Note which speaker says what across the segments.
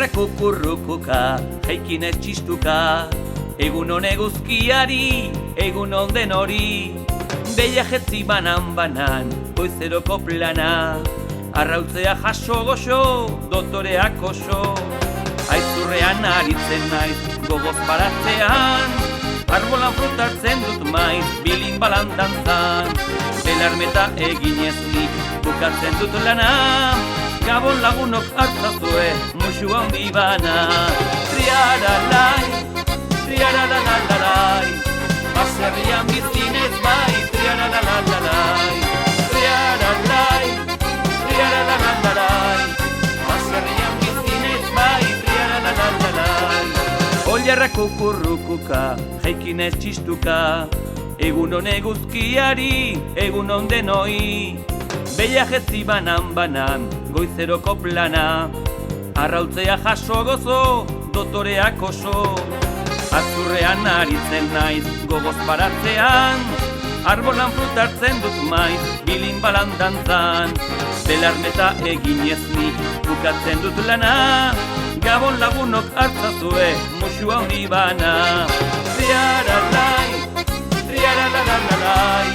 Speaker 1: Oilarreko kurrukuka, jaikin ez txistuka, egun eguzkiari, egun den hori. Beia jetzi banan, goizeroko plana, arrautzea jaso goxo, dotoreak oso. Aizurrean aritzen naiz, gogoz baratzean, arbolan frutartzen dut maiz, bilin balan dantzan. Belarmeta egineznik, bukatzen dut lana, Gabon lagunok hartzazue, musu handi bana. Triaralai, triaralalalai, baserrian bizinez bai, triaralalalai. Triaralai, triaralalalai, baserrian bizinez bai, triaralalalai. Oilarrako kurrukuka, jaikin ez txistuka, egun eguzkiari, egun denoi. Beia jetzi banan, goizeroko plana, arrautzea jaso gozo, dotoreak oso. Azurrean aritzen naiz, gogoz baratzean, arbolan frutartzen dut maiz, bilin balan dantzan. Belarmeta egineznik, bukatzen dut lana, Gabon lagunok hartzazue, musu handi bana. Triaralai, triaralalalai,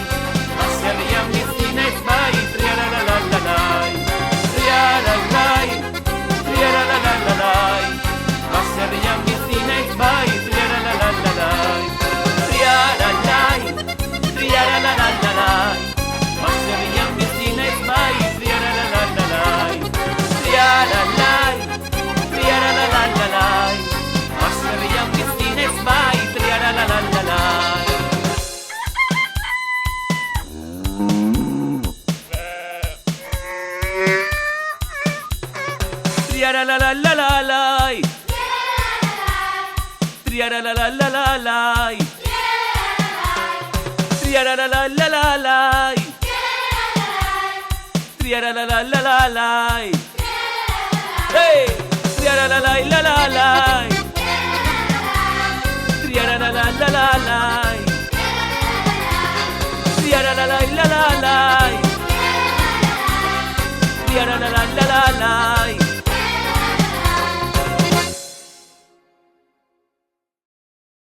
Speaker 1: baserrian bizinez bai, triaralalalai. Triaralai, triaralalalai, baserrian bizinez bai, triaralalalai. Triaralai, triaralalalai, baserrian bizinez bai, triaralalalai. Triaralai, triaralalalai, baserrian bizinez bai, triaralalalai. Triaralalalai, triaralalalai, triaralalalai, triaralalalai, hey, triaralalalai, triaralalalai, triaralalalai, triaralalalai.